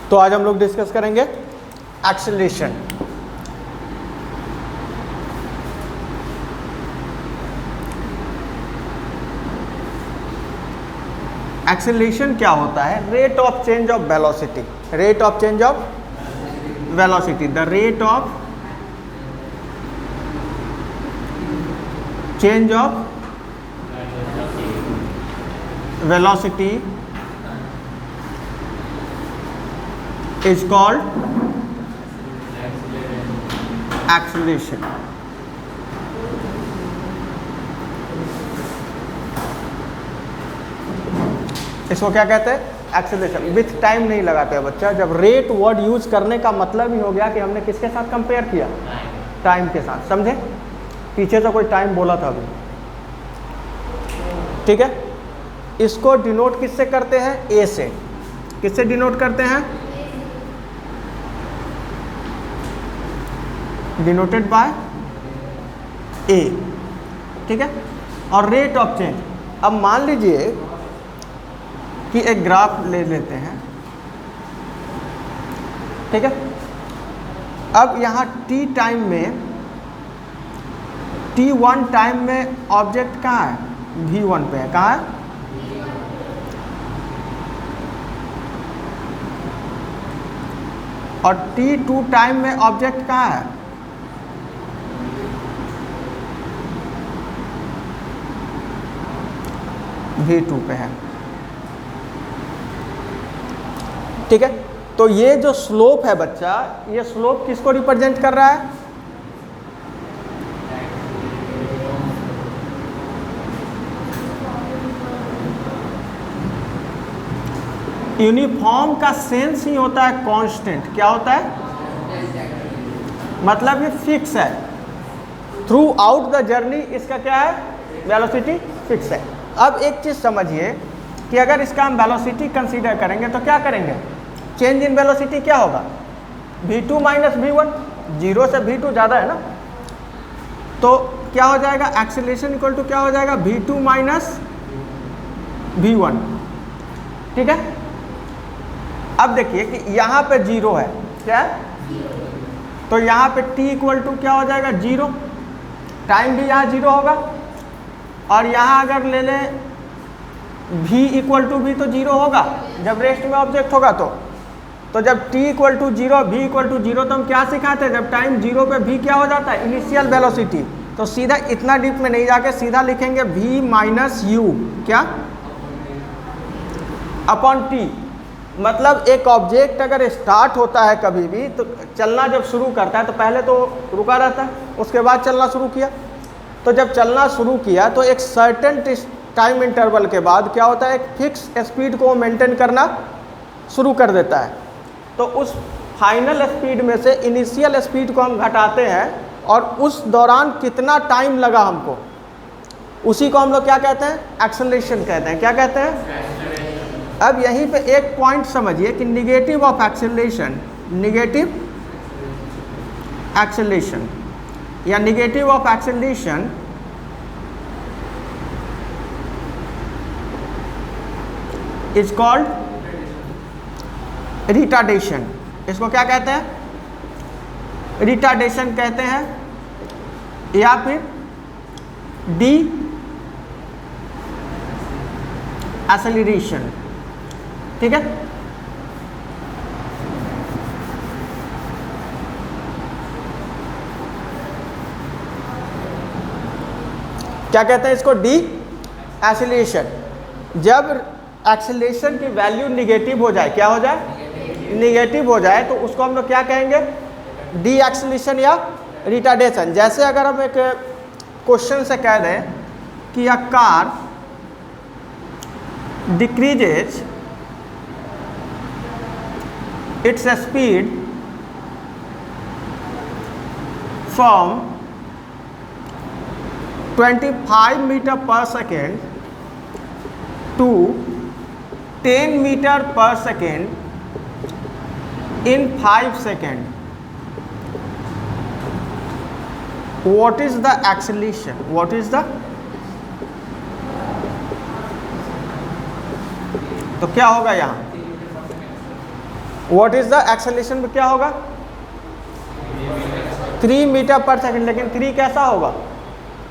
तो आज हम लोग डिस्कस करेंगे एक्सेलरेशन। एक्सेलरेशन क्या होता है? Rate of change of velocity, rate of change of velocity, the rate of change of velocity is called acceleration। इसको क्या कहते हैं? एक्सेलरेशन। विथ टाइम नहीं लगाते हैं बच्चा। जब रेट वर्ड यूज करने का मतलब ही हो गया कि हमने किसके साथ कंपेयर किया? टाइम के साथ। समझे? पीछे से कोई टाइम बोला था अभी, ठीक है। इसको डिनोट किससे करते हैं? ए से। किससे डिनोट करते हैं? डिनोटेड बाय ए, ठीक है। और रेट ऑफ चेंज, अब मान लीजिए कि एक ग्राफ ले लेते हैं, ठीक है। अब यहाँ t टाइम में, t1 टाइम में ऑब्जेक्ट कहाँ है? v1 पे है। कहाँ है? और t2 टाइम में ऑब्जेक्ट कहाँ है? v2 पे है, ठीक है। तो ये जो स्लोप है बच्चा, ये स्लोप किसको रिप्रेजेंट कर रहा है? यूनिफॉर्म का सेंस ही होता है कांस्टेंट। क्या होता है? मतलब ये फिक्स है थ्रू आउट द जर्नी। इसका क्या है? वेलोसिटी फिक्स है। अब एक चीज़ समझिए कि अगर इसका हम वेलोसिटी कंसीडर करेंगे तो क्या करेंगे? चेंज इन वेलोसिटी क्या होगा? v2 माइनस v1, 0 से v2 ज़्यादा है ना, तो क्या हो जाएगा? एक्सेलरेशन इक्वल टू क्या हो जाएगा? v2 माइनस v1, ठीक है। अब देखिए कि यहाँ पे 0 है, क्या है? तो यहाँ पे t इक्वल टू क्या हो जाएगा? 0। टाइम भी यहाँ 0 होगा। और यहाँ अगर ले लें v इक्वल टू भी तो 0 होगा जब रेस्ट में ऑब्जेक्ट होगा। तो जब t equal to 0, v equal to 0, तो हम क्या सिखाते हैं? जब टाइम 0 पे v क्या हो जाता है? Initial velocity. तो सीधा इतना डीप में नहीं जाके सीधा लिखेंगे v माइनस u, क्या? Upon t। मतलब एक ऑब्जेक्ट अगर स्टार्ट होता है कभी भी, तो चलना जब शुरू करता है तो पहले तो रुका रहता है, उसके बाद चलना शुरू किया। तो जब चलना शुरू किया तो एक सर्टेन टाइम इंटरवल के बाद क्या होता है? एक फिक्स स्पीड को मेंटेन करना शुरू कर देता है। तो उस फाइनल स्पीड में से इनिशियल स्पीड को हम घटाते हैं और उस दौरान कितना टाइम लगा हमको, उसी को हम लोग क्या कहते हैं? एक्सेलरेशन कहते हैं। क्या कहते हैं? अब यहीं पे एक पॉइंट समझिए कि negative of acceleration, negative acceleration या negative of acceleration is called retardation. इसको क्या कहते हैं? रिटार्डेशन कहते हैं, या फिर डी एक्सेलरेशन, ठीक है। क्या कहते हैं इसको? D acceleration. जब एक्सेलरेशन की वैल्यू निगेटिव हो जाए, क्या हो जाए? निगेटिव हो जाए, तो उसको हम लोग क्या कहेंगे? डी एक्सेलरेशन या रिटार्डेशन। जैसे अगर हम एक क्वेश्चन से कह दें कि a car decreases its speed from 25 metre per second to 10 metre per second in 5 seconds, what is the acceleration? What is the, तो क्या होगा यहाँ? व्हाट इज द एक्सेलरेशन में क्या होगा 3 मीटर पर सेकेंड, लेकिन 3 कैसा होगा,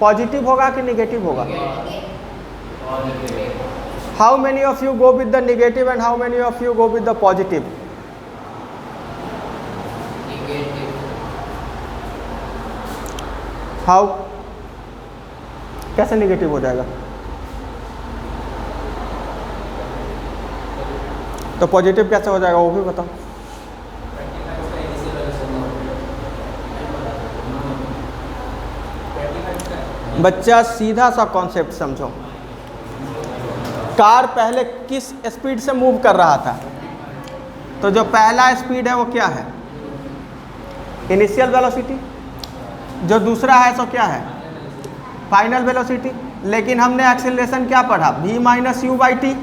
पॉजिटिव होगा कि निगेटिव होगा? How many of you go with the negative and how many of you go with the positive? How, कैसे निगेटिव हो जाएगा? तो पॉजिटिव कैसे हो जाएगा वो भी बताओ। बच्चा सीधा सा कॉन्सेप्ट समझो। कार पहले किस स्पीड से मूव कर रहा था? तो जो पहला स्पीड है वो क्या है, इनिशियल वेलोसिटी। जो दूसरा है सो क्या है, फाइनल वेलोसिटी। लेकिन हमने एक्सेलरेशन क्या पढ़ा, v minus u by T.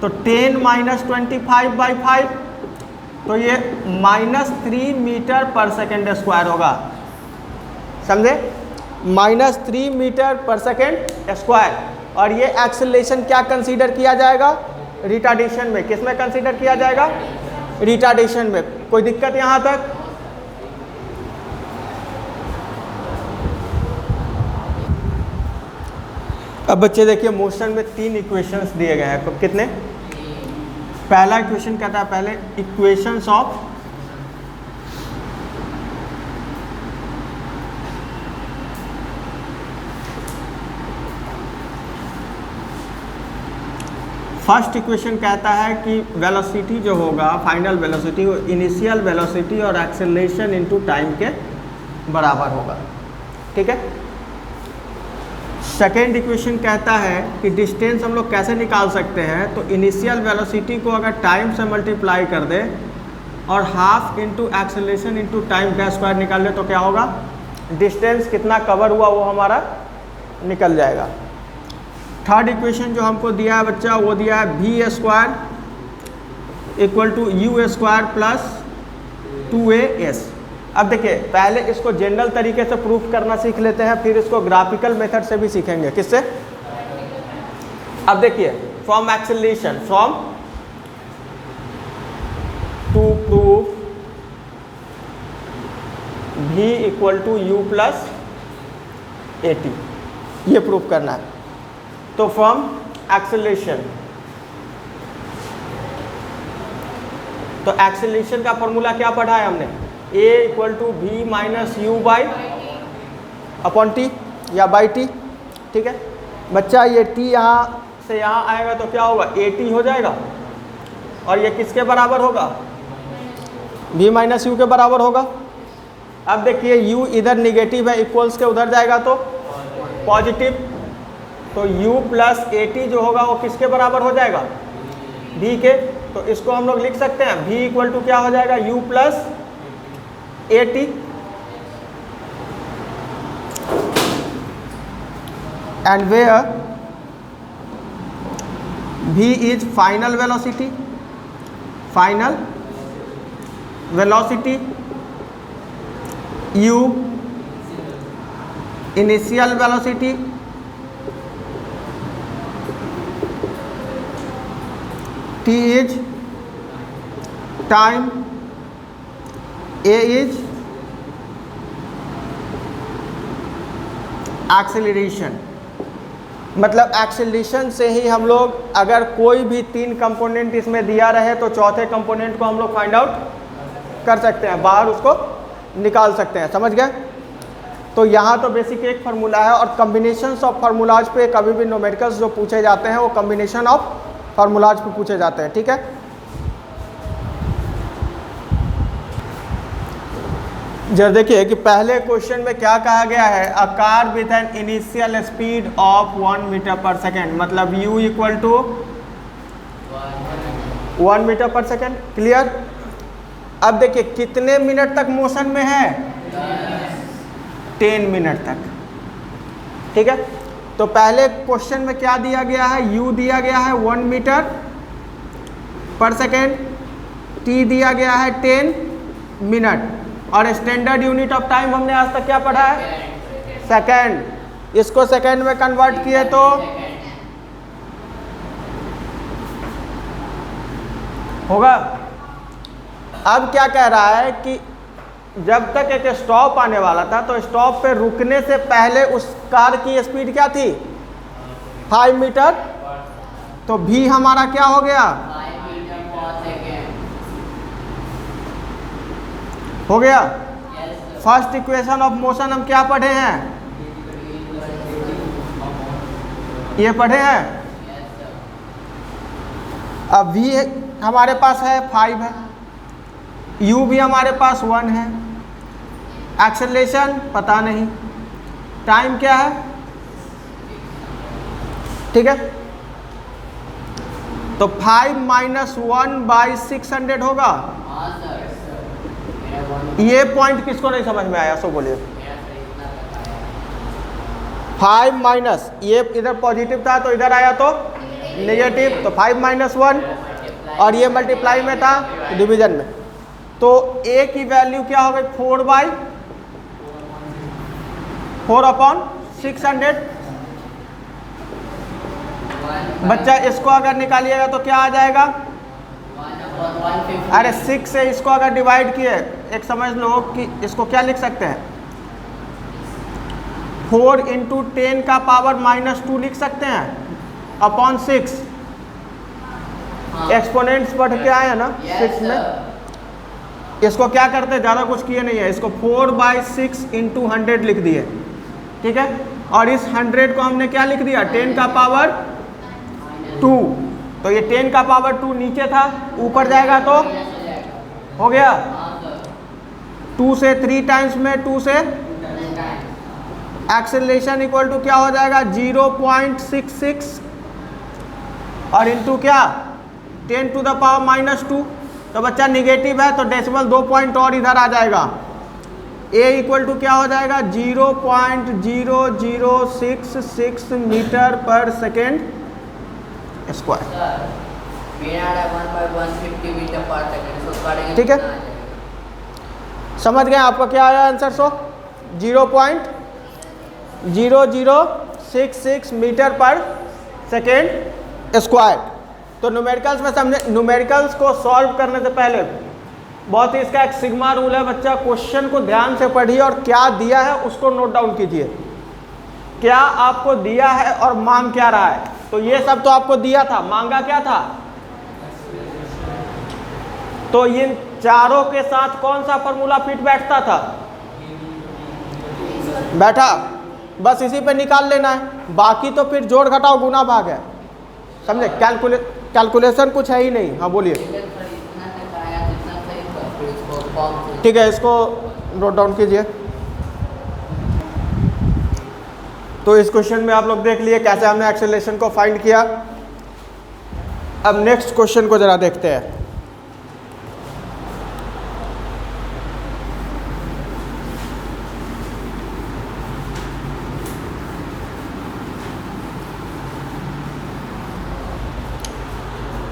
तो 10 माइनस 25/5, तो ये -3 मीटर पर सेकेंड स्क्वायर होगा, समझे? -3 मीटर पर सेकेंड स्क्वायर। और ये एक्सेलरेशन क्या कंसीडर किया जाएगा, रिटार्डेशन में। किस में कंसीडर किया जाएगा, रिटार्डेशन में। कोई दिक्कत यहाँ तक? अब बच्चे देखिए, मोशन में 3 इक्वेशंस दिए गए हैं। कितने? पहला इक्वेशन कहता है, पहले इक्वेशंस ऑफ फर्स्ट इक्वेशन कहता है कि वेलोसिटी जो होगा, फाइनल वेलोसिटी, वो इनिशियल वेलोसिटी और एक्सेलरेशन इनटू टाइम के बराबर होगा, ठीक है। सेकेंड इक्वेशन कहता है कि डिस्टेंस हम लोग कैसे निकाल सकते हैं, तो इनिशियल वेलोसिटी को अगर टाइम से मल्टीप्लाई कर दे और half into acceleration into time का स्क्वायर निकाल ले तो क्या होगा, डिस्टेंस कितना कवर हुआ वो हमारा निकल जाएगा। थर्ड इक्वेशन जो हमको दिया है बच्चा, वो दिया है v square equal to u square plus 2as। अब देखिए, पहले इसको जनरल तरीके से प्रूफ करना सीख लेते हैं, फिर इसको ग्राफिकल मेथड से भी सीखेंगे। किससे? अब देखिए, from acceleration, from to proof v equal to u plus at, ये प्रूफ करना है। तो फ्रॉम एक्सेलरेशन, तो एक्सेलरेशन का फॉर्मूला क्या पढ़ा है हमने, a equal to v minus u by upon t या बाई टी, ठीक है बच्चा। ये t यहाँ से यहाँ आएगा तो क्या होगा, at हो जाएगा। और ये किसके बराबर होगा, v माइनस यू के बराबर होगा। अब देखिए, u इधर निगेटिव है, इक्वल्स के उधर जाएगा तो पॉजिटिव, तो u प्लस at जो होगा वो किसके बराबर हो जाएगा, v के। तो इसको हम लोग लिख सकते हैं, v इक्वल टू क्या हो जाएगा, u plus at। And where v is final velocity, final velocity, u initial velocity, t is time, a is acceleration. मतलब एक्सेलरेशन से ही हम लोग, अगर कोई भी 3 कंपोनेंट इसमें दिया रहे तो चौथे कंपोनेंट को हम लोग फाइंड आउट कर सकते हैं, बाहर उसको निकाल सकते हैं, समझ गए। तो यहाँ तो बेसिक एक फार्मूला है, और कम्बिनेशंस ऑफ फार्मूलाज पे कभी भी न्यूमेरिकल्स जो पूछे जाते हैं वो कम्बिनेशन ऑफ फार्मूलाज पे पूछे जाते हैं, ठीक है। जब देखिए कि पहले क्वेश्चन में क्या कहा गया है, a car with an initial speed of 1 metre per second, मतलब u equal to 1 metre per second, clear. अब देखिए कितने मिनट तक मोशन में है, 10 मिनट तक, ठीक है। तो पहले क्वेश्चन में क्या दिया गया है, u दिया गया है 1 मीटर पर सेकेंड, t दिया गया है 10 मिनट, और स्टैंडर्ड यूनिट ऑफ टाइम हमने आज तक क्या पढ़ा है, सेकेंड। इसको सेकेंड में कन्वर्ट किए तो होगा अब क्या कह रहा है कि जब तक एक स्टॉप आने वाला था तो स्टॉप पे रुकने से पहले उस कार की स्पीड क्या थी 5 मीटर, तो v हमारा क्या हो गया, हो गया। फर्स्ट इक्वेशन ऑफ मोशन हम क्या पढ़े हैं, ये पढ़े हैं। अब v हमारे पास है 5 है, u भी हमारे पास 1 है, एक्सेलरेशन पता नहीं, टाइम क्या है, ठीक है। तो 5 माइनस 1/600 होगा। ये पॉइंट किसको नहीं समझ में आया, सो बोलिए। 5 माइनस, ये इधर पॉजिटिव था तो इधर आया तो नेगेटिव, तो 5 माइनस 1, और ये मल्टीप्लाई में था डिवीजन में, तो a की वैल्यू क्या हो गई 4/4/600। बच्चा इसको अगर निकालिएगा तो क्या आ जाएगा, अरे 6 से इसको अगर डिवाइड किए, एक समझ लो कि इसको क्या लिख सकते हैं, 4 इंटू 10 का पावर -2 लिख सकते हैं अपॉन 6। एक्सपोनेंट्स बढ़ के आए हैं ना 6 में। इसको क्या करते हैं, ज़्यादा कुछ किए नहीं है, इसको 4/6 इंटू 100 लिख दिए, ठीक है। और इस 100 को हमने क्या लिख दिया, 10 का पावर 2, तो ये 10 का पावर 2 नीचे था, ऊपर जाएगा तो हो गया 2 से 3 टाइम्स में 2 से, एक्सेलरेशन इक्वल टू क्या हो जाएगा 0.66 और इंटू क्या 10 टू द पावर -2। तो बच्चा निगेटिव है तो डेसिमल 2 पॉइंट और इधर आ जाएगा, a इक्वल टू क्या हो जाएगा 0.0066 मीटर पर सेकेंड स्क्वायर, ठीक है। समझ गए आपका क्या आया answer, 0.0066 metre per second square. तो न्यूमेरिकल्स में समझे, न्यूमेरिकल्स को सॉल्व करने से पहले बहुत ही इसका एक सिग्मा रूल है बच्चा, क्वेश्चन को ध्यान से पढ़िए और क्या दिया है उसको नोट डाउन कीजिए, क्या आपको दिया है और मांग क्या रहा है। तो ये सब तो आपको दिया था, मांगा क्या था, तो इन चारों के साथ कौन सा फॉर्मूला फिट बैठता था, बैठा, बस इसी पे निकाल लेना है, बाकी तो फिर जोड़ घटाओ गुना भाग है, समझे। कैलकुलेशन कुछ है ही नहीं। हाँ बोलिए, ठीक है, इसको नोट डाउन कीजिए। तो इस क्वेश्चन में आप लोग देख लिए कैसे हमने एक्सेलरेशन को फाइंड किया। अब नेक्स्ट क्वेश्चन को जरा देखते हैं।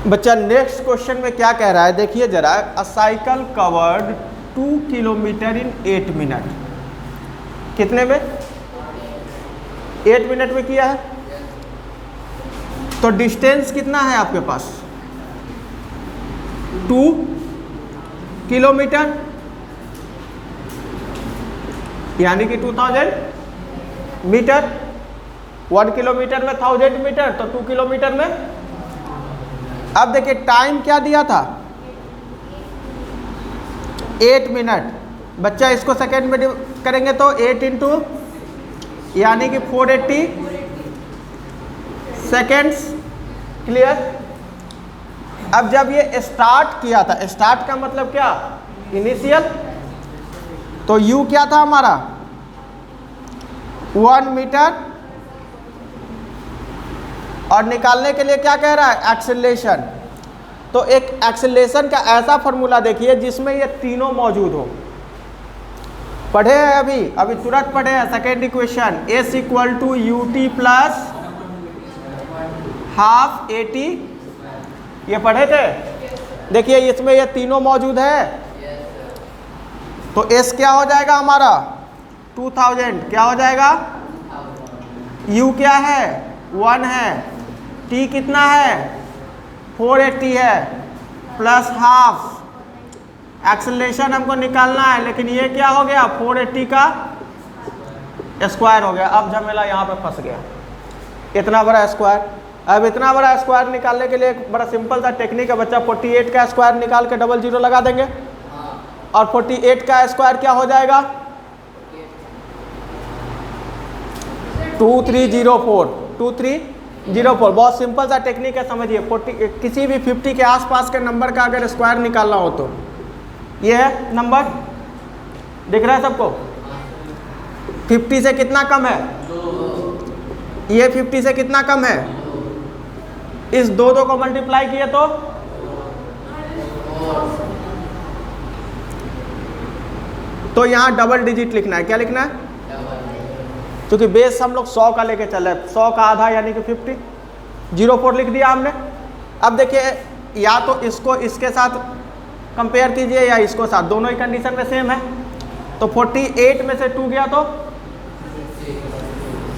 बच्चा नेक्स्ट क्वेश्चन में क्या कह रहा है देखिए जरा, अ साइकिल कवर्ड 2 किलोमीटर इन 8 मिनट, कितने में 8 मिनट में किया है। तो डिस्टेंस कितना है आपके पास 2 किलोमीटर, यानी कि 2000 मीटर, 1 किलोमीटर में 1000 मीटर, तो 2 किलोमीटर में। अब देखिए टाइम क्या दिया था 8 मिनट, बच्चा इसको सेकेंड में करेंगे तो 8 इंटू यानी कि 480 सेकेंड्स, क्लियर। अब जब ये स्टार्ट किया था, स्टार्ट का मतलब क्या इनिशियल, तो u क्या था हमारा 1 मीटर, और निकालने के लिए क्या कह रहा है एक्सेलरेशन। तो एक एक्सेलरेशन का ऐसा फॉर्मूला देखिए जिसमें ये तीनों मौजूद हो, पढ़े हैं अभी तुरंत पढ़े हैं second equation, s equal to ut plus half AT, ये पढ़े थे। देखिए इसमें ये तीनों मौजूद है, तो s क्या हो जाएगा हमारा 2000, क्या हो जाएगा u क्या है 1 है, t कितना है 480 है, प्लस हाफ एक्सेलरेशन हमको निकालना है, लेकिन ये क्या हो गया 480 का स्क्वायर हो गया। अब झमेला यहाँ पे फंस गया, इतना बड़ा स्क्वायर। अब इतना बड़ा स्क्वायर निकालने के लिए एक बड़ा सिंपल सा टेक्निक है बच्चा, 48 का स्क्वायर निकाल के डबल जीरो लगा देंगे और 48 का स्क्वायर क्या हो जाएगा 2304। बहुत सिंपल सा टेक्निक है, समझिए। किसी भी 50 के आसपास के नंबर का अगर स्क्वायर निकालना हो तो ये है नंबर, दिख रहा है सबको। 50 से कितना कम है, ये 50 से कितना कम है, इस दो को मल्टीप्लाई किए तो यहाँ डबल डिजिट लिखना है। क्या लिखना है, क्योंकि बेस हम लोग 100 का लेके चले, 100 का आधा यानी कि 50, 04 लिख दिया हमने। अब देखिए या तो इसको इसके साथ कंपेयर कीजिए या इसको साथ, दोनों ही कंडीशन में सेम है। तो 48 में से 2 गया तो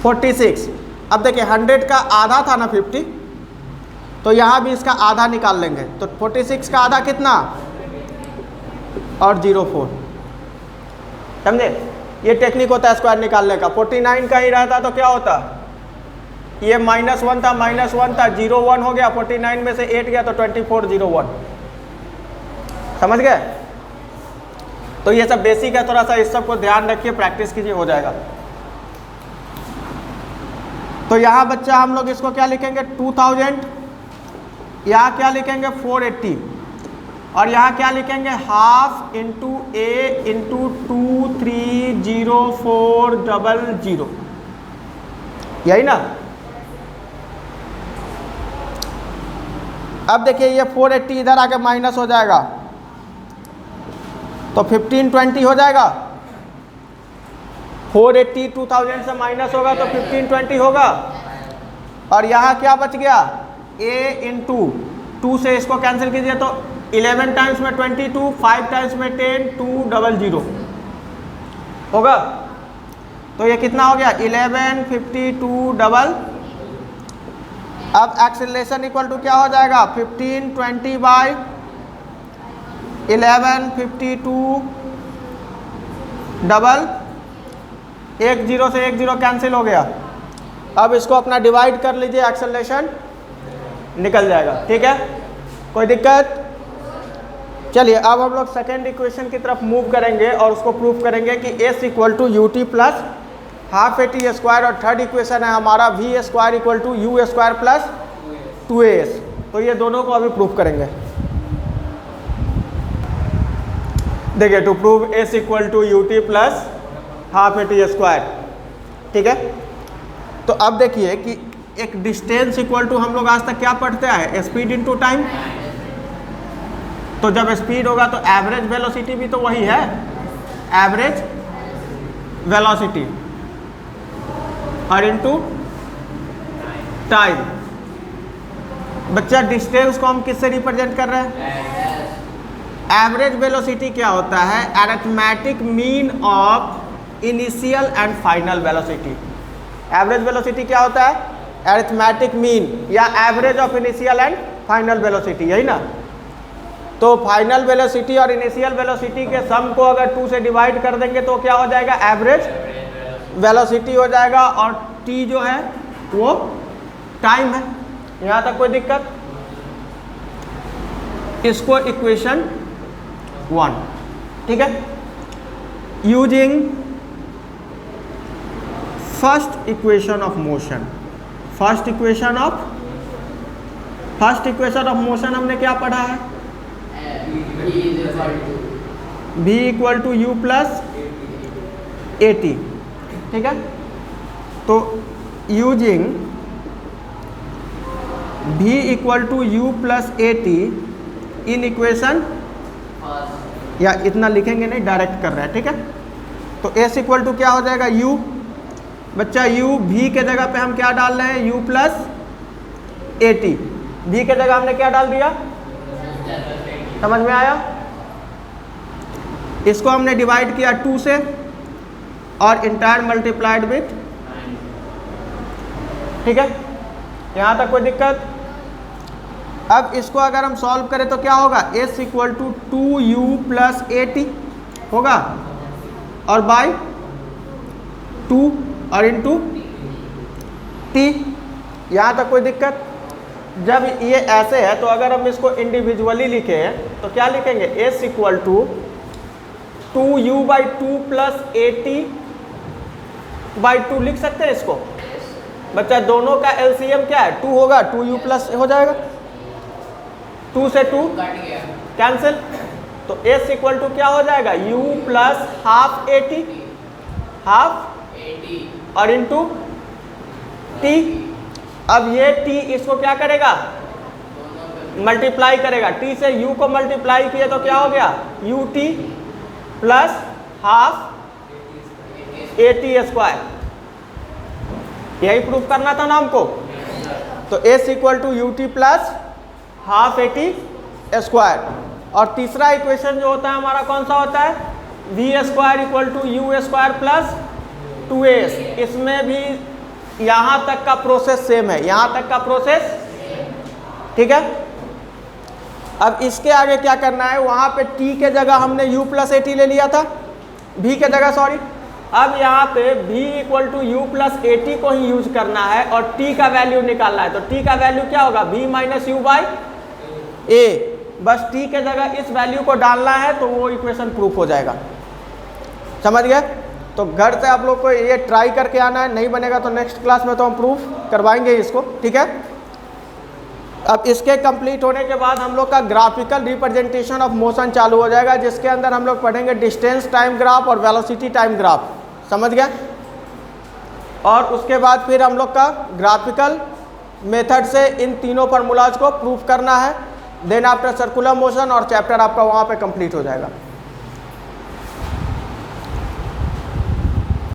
46। अब देखिए 100 का आधा था ना 50, तो यहाँ भी इसका आधा निकाल लेंगे। तो 46 का आधा कितना और 04, समझे। ये टेक्निक होता है स्क्वायर निकालने का। 49 का ही रहता तो क्या होता, ये -1 था, -1 था, 01 हो गया, 49 में से 8 गया तो 2401, समझ गए। तो ये सब बेसिक है, थोड़ा सा इस सब को ध्यान रखिए, प्रैक्टिस कीजिए, हो जाएगा। तो यहाँ बच्चा हम लोग इसको क्या लिखेंगे 2000, यहाँ क्या लिखेंगे 480 और यहाँ क्या लिखेंगे हाफ इंटू ए इंटू 230400, यही ना। अब देखिए ये 480 इधर आके माइनस हो जाएगा तो 1520 हो जाएगा। 480 2000 से माइनस होगा तो 1520 होगा। और यहाँ क्या बच गया a इंटू 2 से इसको कैंसिल कीजिए तो 11 टाइम्स में 22, 5 टाइम्स में 10, 200 होगा। तो ये कितना हो गया 1152 डबल। अब एक्सेलरेशन इक्वल टू क्या हो जाएगा 1520 बाई 1152 डबल। एक जीरो से एक जीरो कैंसिल हो गया। अब इसको अपना डिवाइड कर लीजिए, एक्सेलरेशन निकल जाएगा। ठीक है, कोई दिक्कत। चलिए अब हम लोग सेकेंड इक्वेशन की तरफ मूव करेंगे और उसको प्रूव करेंगे कि s equal to u t plus half a t square. और थर्ड इक्वेशन है हमारा v square equal to u square plus 2as। तो ये दोनों को अभी प्रूव करेंगे। देखिए to prove s equal to u t plus half a t square. ठीक है, तो अब देखिए कि एक डिस्टेंस इक्वल टू हम लोग आज तक क्या पढ़ते हैं स्पीड इनटू टाइम। तो जब स्पीड होगा तो एवरेज वेलोसिटी भी तो वही है, एवरेज वेलोसिटी और इनटू टाइम। बच्चा डिस्टेंस को हम किससे रिप्रेजेंट कर रहे हैं, एवरेज वेलोसिटी क्या होता है arithmetic mean of initial and final velocity. Average velocity क्या होता है अरिथमेटिक मीन या average of initial and final velocity, यही ना। तो फाइनल वेलोसिटी और इनिशियल वेलोसिटी के सम को अगर 2 से डिवाइड कर देंगे तो क्या हो जाएगा एवरेज वेलोसिटी हो जाएगा। और t जो है वो टाइम है। यहाँ तक कोई दिक्कत। इसको इक्वेशन 1। ठीक है, using first equation of motion. First equation of motion हमने क्या पढ़ा है v equal to u plus a t. ठीक है, तो using v equal to u plus a t in equation, या इतना लिखेंगे नहीं डायरेक्ट कर रहे हैं। ठीक है, तो s इक्वल टू क्या हो जाएगा u। बच्चा u v के जगह पे हम क्या डाल रहे हैं u plus a T. v के जगह हमने क्या डाल दिया, समझ में आया। इसको हमने डिवाइड किया 2 से और इंटायर मल्टीप्लाइड विथ। ठीक है, यहाँ तक कोई दिक्कत। अब इसको अगर हम सॉल्व करें तो क्या होगा, s equal to 2u plus AT होगा और बाई 2 और इंटू t। यहाँ तक कोई दिक्कत? जब ये ऐसे है तो अगर हम इसको इंडिविजुअली लिखें तो क्या लिखेंगे, s equal to 2u by 2 plus AT by 2 लिख सकते हैं इसको। बच्चा दोनों का LCM क्या है, 2 होगा, 2u प्लस हो जाएगा, 2 से 2 कैंसिल, तो s इक्वल टू क्या हो जाएगा, u प्लस हाफ AT और इंटू t। अब ये t इसको क्या करेगा, मल्टीप्लाई करेगा, t से u को मल्टीप्लाई किए तो क्या हो गया, ut plus half AT square. यही प्रूफ करना था ना हमको। तो s equal to ut plus half AT square. और तीसरा इक्वेशन जो होता है हमारा कौन सा होता है, v square equal to u square plus 2as। इसमें भी यहाँ तक का प्रोसेस सेम है, यहाँ तक का प्रोसेस, ठीक है। अब इसके आगे क्या करना है, वहाँ पे t के जगह हमने u प्लस AT ले लिया था, v के जगह सॉरी। अब यहाँ पे v equal to u plus AT को ही यूज करना है और t का वैल्यू निकालना है। तो t का वैल्यू क्या होगा, v minus u by a। बस t के जगह इस वैल्यू को डालना है तो वो इक्वेशन प्रूफ हो जाएगा। समझ गए? तो घर से आप लोग को ये ट्राई करके आना है, नहीं बनेगा तो नेक्स्ट क्लास में तो हम प्रूफ करवाएंगे इसको, ठीक है। अब इसके कंप्लीट होने के बाद हम लोग का ग्राफिकल रिप्रेजेंटेशन ऑफ मोशन चालू हो जाएगा, जिसके अंदर हम लोग पढ़ेंगे डिस्टेंस टाइम ग्राफ और वेलोसिटी टाइम ग्राफ। समझ गए? और उसके बाद फिर हम लोग का ग्राफिकल मेथड से इन तीनों फार्मूलाज को प्रूफ करना है। देन आफ्टर सर्कुलर मोशन और चैप्टर आपका वहाँ पे कंप्लीट हो जाएगा।